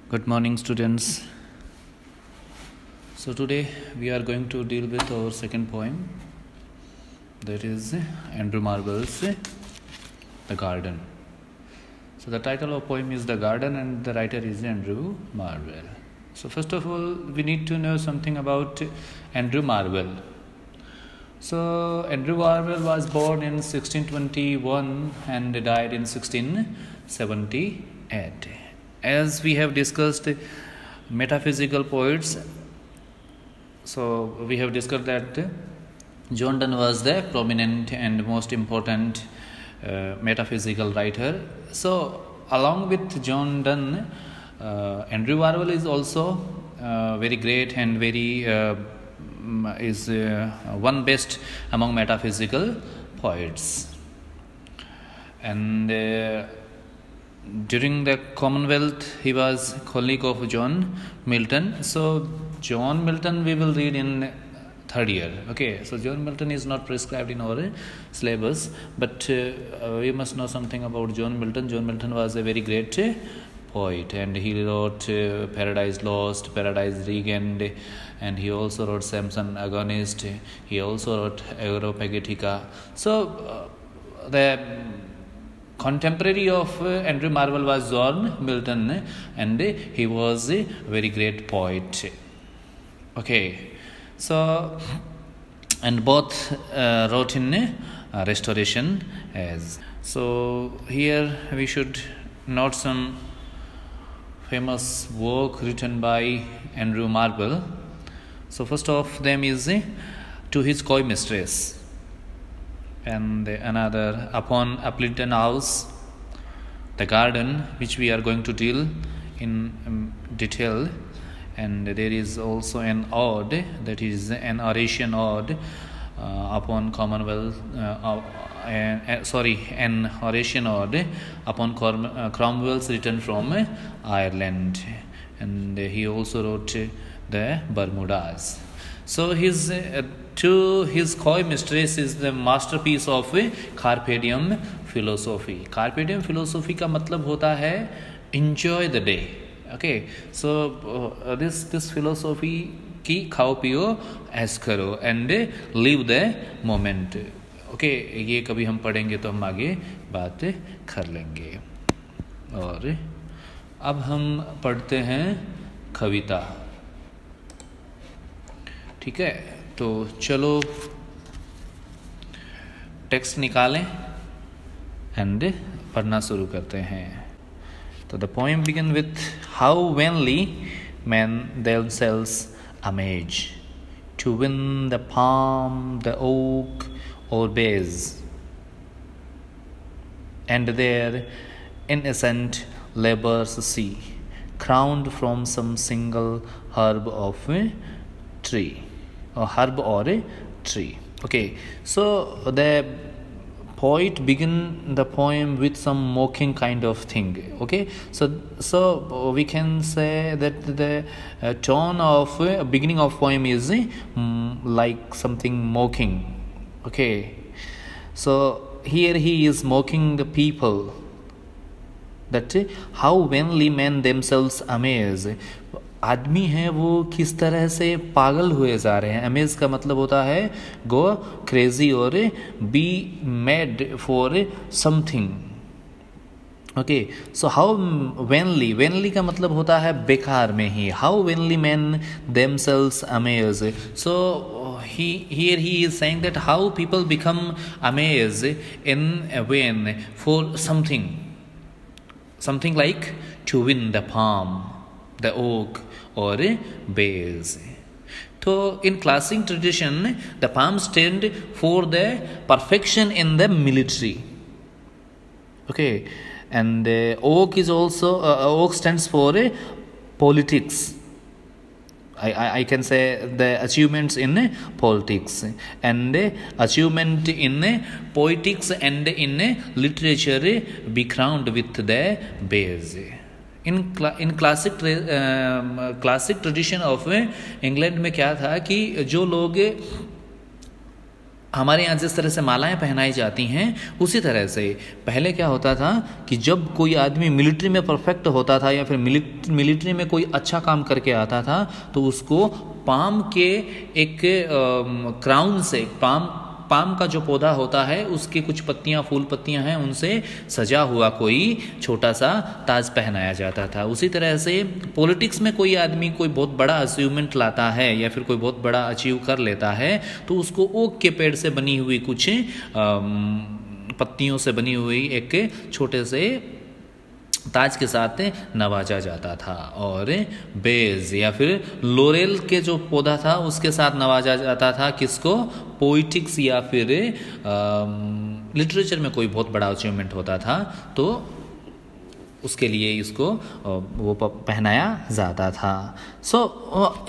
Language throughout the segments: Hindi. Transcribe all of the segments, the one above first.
Good morning, students. So today we are going to deal with our second poem, that is Andrew Marvell's The Garden. So the title of poem is The Garden and the writer is Andrew Marvell. So first of all, we need to know something about Andrew Marvell. So Andrew Marvell was born in 1621 and died in 1678. As we have discussed metaphysical poets, so we have discussed that John Donne was the prominent and most important metaphysical writer. So along with John Donne, Andrew Marvell is also very great and very is one best among metaphysical poets. And during the Commonwealth, he was colleague of John Milton. So John Milton we will read in third year. Okay, so John Milton is not prescribed in our syllabus, but we must know something about John Milton. John Milton was a very great poet, and he wrote Paradise Lost, Paradise Regained, and he also wrote Samson Agonist. He also wrote Areopagitica. So the contemporary of Andrew Marvell was John Milton, and he was a very great poet. Okay, so and both wrote in Restoration as. So here we should note some famous work written by Andrew Marvell. So first of them is To His Coy Mistress, and another Upon Appleton House, The Garden, which we are going to deal in detail, and there is also an ode, that is an Horatian ode upon Commonwealth, an Horatian ode upon Cromwell's return from Ireland, and he also wrote the Bermudas. So his To His Coy Mistress is the masterpiece of Carpe Diem philosophy. Carpe Diem philosophy का मतलब होता है enjoy the day. Okay, so this philosophy की खाओ पियो ऐश करो and live the moment. Okay, ये कभी हम पढ़ेंगे तो हम आगे बात कर लेंगे. और अब हम पढ़ते हैं कविता. ठीक है, तो चलो टेक्स्ट निकालें एंड पढ़ना शुरू करते हैं. तो the poem begin with how vainly men themselves amaze to win the palm, the oak or bays, and their innocent labors see, crowned from some single herb of a tree. Herb or a tree. Okay, so the poet begin the poem with some mocking kind of thing. Okay, so we can say that the tone of beginning of poem is like something mocking. Okay, so here he is mocking the people, that how vainly men themselves amaze. आदमी हैं वो किस तरह से पागल हुए जा रहे हैं. अमेज का मतलब होता है गो क्रेजी और be mad for something. Okay, so how vainly का मतलब होता है बेकार में ही. How vainly men themselves amaze. सो here he is saying that how people become amazed in a vain for something like to win the palm, the oak or bays. So in classic tradition, the palm stand for the perfection in the military. Okay, and oak is also oak stands for politics. I can say the achievements in politics, and achievement in poetics and in literature be crowned with the bays. In classic tradition of England में क्या था कि जो लोग हमारे यहाँ जिस तरह से मालाएं पहनाई जाती हैं उसी तरह से पहले क्या होता था कि जब कोई आदमी मिलिट्री में परफेक्ट होता था या फिर मिलिट्री में कोई अच्छा काम करके आता था तो उसको पाम के एक क्राउन से पाम का जो पौधा होता है उसकी कुछ पत्तियां, फूल पत्तियां हैं, उनसे सजा हुआ कोई छोटा सा ताज पहनाया जाता था। उसी तरह से पॉलिटिक्स में कोई आदमी कोई बहुत बड़ा अचीवमेंट लाता है या फिर कोई बहुत बड़ा अचीव कर लेता है तो उसको ओक के पेड़ से बनी हुई कुछ पत्तियों से बनी हुई एक छोटे से ताज के साथ नवाजा जाता था। और बेज या फिर लोरेल के जो पौधा था उसके साथ नवाजा जाता था किसको? पोइटिक्स या फिर लिटरेचर में कोई बहुत बड़ा अचीवमेंट होता था तो उसके लिए इसको वो पहनाया जाता था। So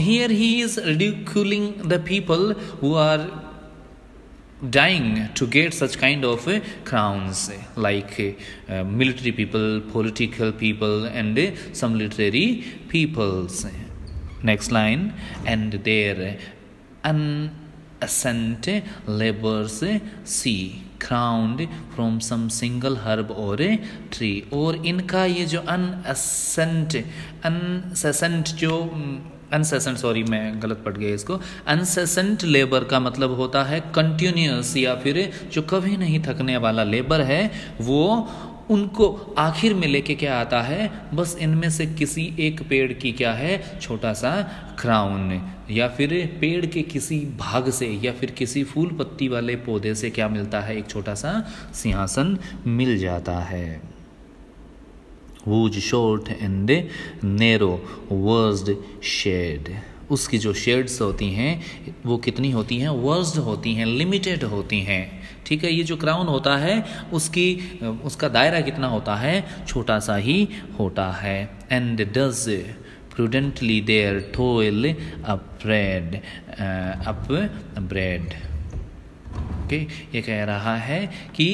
here he is ridiculing the people who are dying to get such kind of crowns like military people, political people and some literary peoples. Next line, and their unassent labors see crowned from some single herb or tree. और इनका ये जो अनसेसेंट सॉरी मैं गलत पढ़ गया इसको। अनसेसेंट लेबर का मतलब होता है कंटिन्यूअस या फिर जो कभी नहीं थकने वाला लेबर है, वो उनको आखिर में लेके क्या आता है? बस इनमें से किसी एक पेड़ की क्या है? छोटा सा क्राउन या फिर पेड़ के किसी भाग से या फिर किसी फूल पत्ती वाले पौधे से क्या मिलता है? एक छोटा सा सिंहासन मिल जाता है। whose short and narrow versed shade, उसकी जो शेड्स होती हैं वो कितनी होती हैं? वर्स्ड होती हैं, लिमिटेड होती हैं। ठीक है, ये जो क्राउन होता है उसका दायरा कितना होता है? छोटा सा ही होता है। And does prudently their toil upbraid okay, ये कह रहा है कि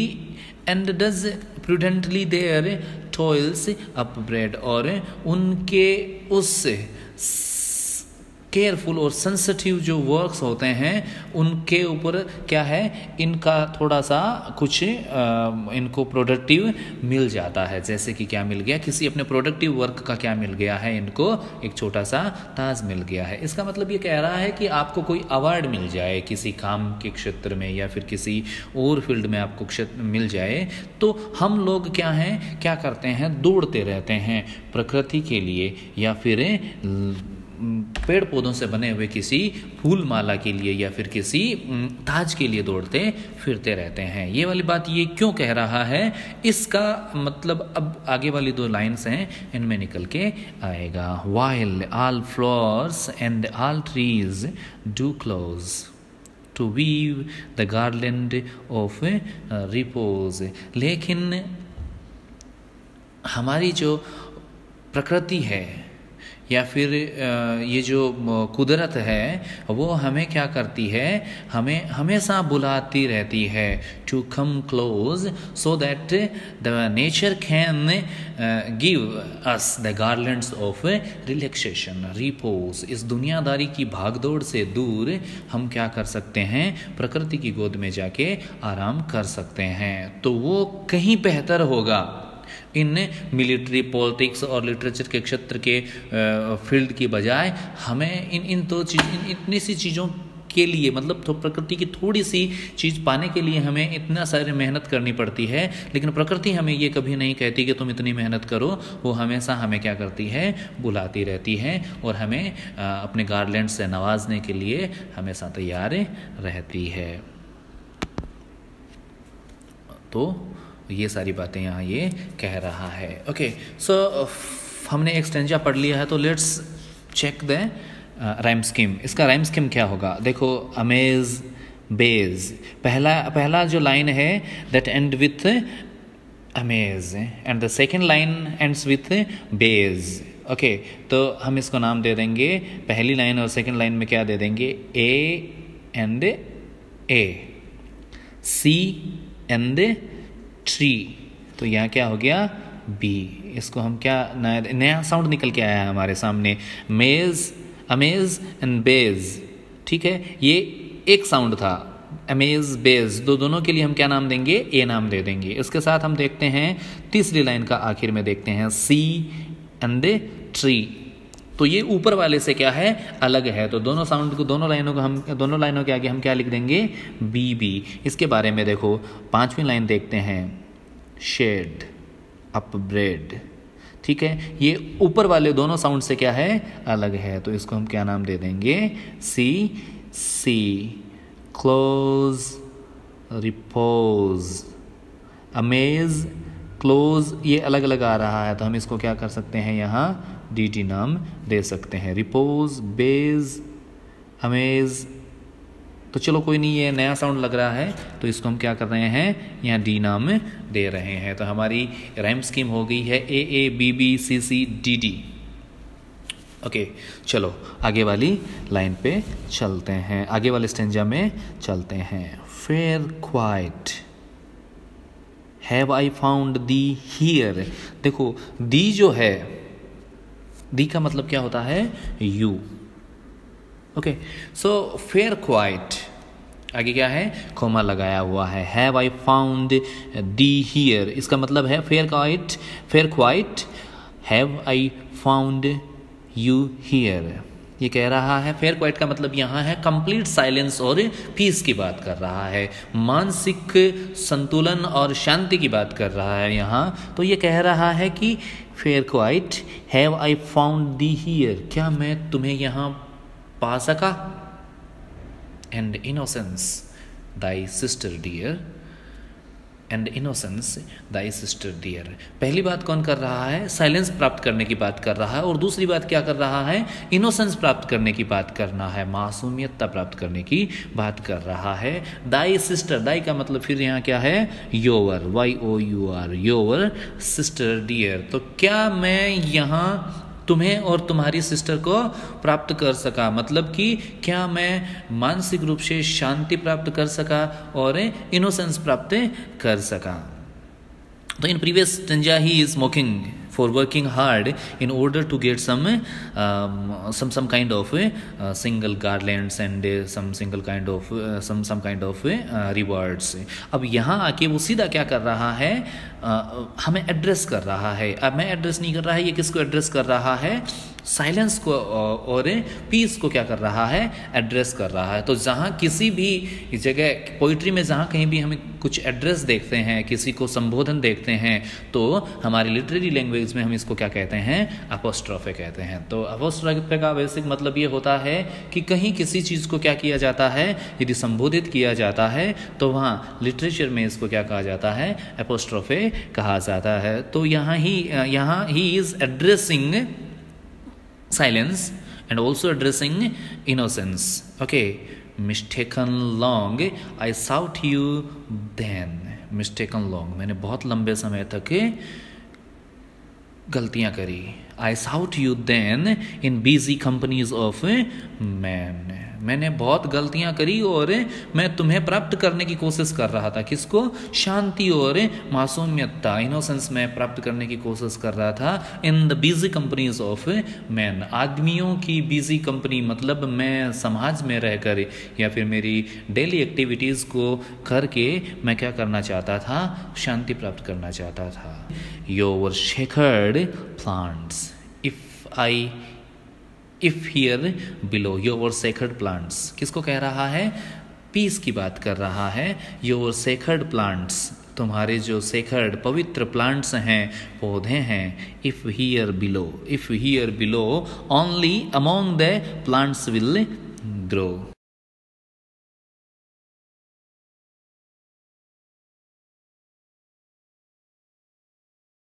and does prudently their toils upbraid, और उनके उस केयरफुल और सेंसिटिव जो वर्क्स होते हैं उनके ऊपर क्या है? इनका थोड़ा सा कुछ इनको प्रोडक्टिव मिल जाता है। जैसे कि क्या मिल गया? किसी अपने प्रोडक्टिव वर्क का क्या मिल गया है? इनको एक छोटा सा ताज मिल गया है। इसका मतलब ये कह रहा है कि आपको कोई अवार्ड मिल जाए किसी काम के क्षेत्र में या फिर किसी और फील्ड में आपको क्षेत्र मिल जाए तो हम लोग क्या हैं, क्या करते हैं? दौड़ते रहते हैं प्रकृति के लिए या फिर पेड़ पौधों से बने हुए किसी फूल माला के लिए या फिर किसी ताज के लिए दौड़ते फिरते रहते हैं। ये वाली बात ये क्यों कह रहा है? इसका मतलब अब आगे वाली दो लाइन्स हैं, इनमें निकल के आएगा। While all flowers and all trees do close to weave the garland of repose, लेकिन हमारी जो प्रकृति है या फिर ये जो कुदरत है वो हमें क्या करती है? हमें हमेशा बुलाती रहती है to come close so that the nature can give us the garlands of relaxation repose. इस दुनियादारी की भागदौड़ से दूर हम क्या कर सकते हैं? प्रकृति की गोद में जाके आराम कर सकते हैं। तो वो कहीं बेहतर होगा इन मिलिट्री, पॉलिटिक्स और लिटरेचर के क्षेत्र के फील्ड की बजाय हमें इतनी सी चीज़ों के लिए, मतलब तो प्रकृति की थोड़ी सी चीज़ पाने के लिए हमें इतना सारी मेहनत करनी पड़ती है। लेकिन प्रकृति हमें ये कभी नहीं कहती कि तुम इतनी मेहनत करो, वो हमेशा हमें क्या करती है? बुलाती रहती है और हमें अपने गार्लैंड से नवाजने के लिए हमेशा तैयार रहती है। तो ये सारी बातें यहाँ ये कह रहा है। ओके, सो हमने एक स्टेंजा पढ़ लिया है तो let's check the rhyme scheme. इसका राइम स्कीम क्या होगा? देखो, अमेज, बेज, पहला जो लाइन है that end with amaze and the second line ends with bays. Okay, तो हम इसको नाम दे देंगे, पहली लाइन और सेकेंड लाइन में क्या दे देंगे? A and A, C and tree. तो यहाँ क्या हो गया? बी। इसको हम क्या नया साउंड निकल के आया है हमारे सामने, मेज, अमेज एंड बेज। ठीक है, ये एक साउंड था, अमेज, बेज, दोनों के लिए हम क्या नाम देंगे? ए नाम दे देंगे। इसके साथ हम देखते हैं तीसरी लाइन का आखिर में देखते हैं सी एंड ट्री। तो ये ऊपर वाले से क्या है? अलग है। तो दोनों साउंड को, दोनों लाइनों के आगे हम क्या लिख देंगे? B B. इसके बारे में देखो, 5वीं लाइन देखते हैं, शेड अप ब्रेड। ठीक है, ये ऊपर वाले दोनों साउंड से क्या है? अलग है। तो इसको हम क्या नाम दे देंगे? सी सी। क्लोज, रिपोज, अमेज, क्लोज, ये अलग अलग आ रहा है तो हम इसको क्या कर सकते हैं? यहाँ डी टी नाम दे सकते हैं। Repose, bays, amaze. तो चलो कोई नहीं, ये नया साउंड लग रहा है तो इसको हम क्या कर रहे हैं? यहाँ डी नाम दे रहे हैं। तो हमारी राइम स्कीम हो गई है A A B B C C D D. Okay, चलो आगे वाली लाइन पे चलते हैं, आगे वाले स्टेंजा में चलते हैं। Fair quiet, have I found thee here. देखो दी जो है, दी का मतलब क्या होता है? You. Okay, so fair quite, आगे क्या है? कोमा लगाया हुआ है। Have I found thee here, इसका मतलब है fair quiet, have I found you here. ये कह रहा है, फेयर क्वाइट का मतलब यहाँ है कंप्लीट साइलेंस और पीस की बात कर रहा है, मानसिक संतुलन और शांति की बात कर रहा है यहाँ। तो ये कह रहा है कि fair quiet, have I found thee here, क्या मैं तुम्हें यहाँ पा सका? And innocence thy sister dear, and innocence thy sister dear. पहली बात कौन कर रहा है? साइलेंस प्राप्त करने की बात कर रहा है। और दूसरी बात क्या कर रहा है? इनोसेंस प्राप्त करने की बात करना है, मासूमियतता प्राप्त करने की बात कर रहा है। दाई सिस्टर, दाई का मतलब फिर यहाँ क्या है? Your, Y O U R, your sister dear. तो क्या मैं यहाँ तुम्हें और तुम्हारी सिस्टर को प्राप्त कर सका, मतलब कि क्या मैं मानसिक रूप से शांति प्राप्त कर सका और इनोसेंस प्राप्त कर सका। तो in previous stanza he is mocking for working hard in order to get some kind of single garlands and some kind of rewards। अब यहाँ आके वो सीधा क्या कर रहा है? हमें एड्रेस कर रहा है। अब मैं एड्रेस नहीं कर रहा है, ये किसको एड्रेस कर रहा है? साइलेंस को और पीस को क्या कर रहा है? एड्रेस कर रहा है। तो जहाँ किसी भी जगह पोइट्री में जहाँ कहीं भी हमें कुछ एड्रेस देखते हैं, किसी को संबोधन देखते हैं, तो हमारी लिटरेरी लैंग्वेज में हम इसको क्या कहते हैं? अपोस्ट्रोफे कहते हैं। तो अपोस्ट्रोफे का बेसिक मतलब ये होता है कि कहीं किसी चीज़ को क्या किया जाता है? यदि संबोधित किया जाता है तो वहाँ लिटरेचर में इसको क्या कहा जाता है? अपोस्ट्रोफे कहा जाता है। तो यहाँ he is addressing silence and also addressing innocence। okay, mistaken long I sought you then, mistaken long, मैंने बहुत लंबे समय तक गलतियां करी। I sought you then in busy companies of men, मैंने बहुत गलतियां करी और मैं तुम्हें प्राप्त करने की कोशिश कर रहा था। किसको? शांति और मासूमियतता, इनोसेंस में प्राप्त करने की कोशिश कर रहा था। In the busy companies of man, आदमियों की बिजी कंपनी, मतलब मैं समाज में रहकर या फिर मेरी डेली एक्टिविटीज़ को करके मैं क्या करना चाहता था? शांति प्राप्त करना चाहता था। Your sacred plants, if here below, your sacred plants, किसको कह रहा है? पीस की बात कर रहा है। योर सेक्रेड प्लांट्स, तुम्हारे जो सेक्रेड पवित्र प्लांट्स हैं, पौधे हैं। If here below only among the plants will grow,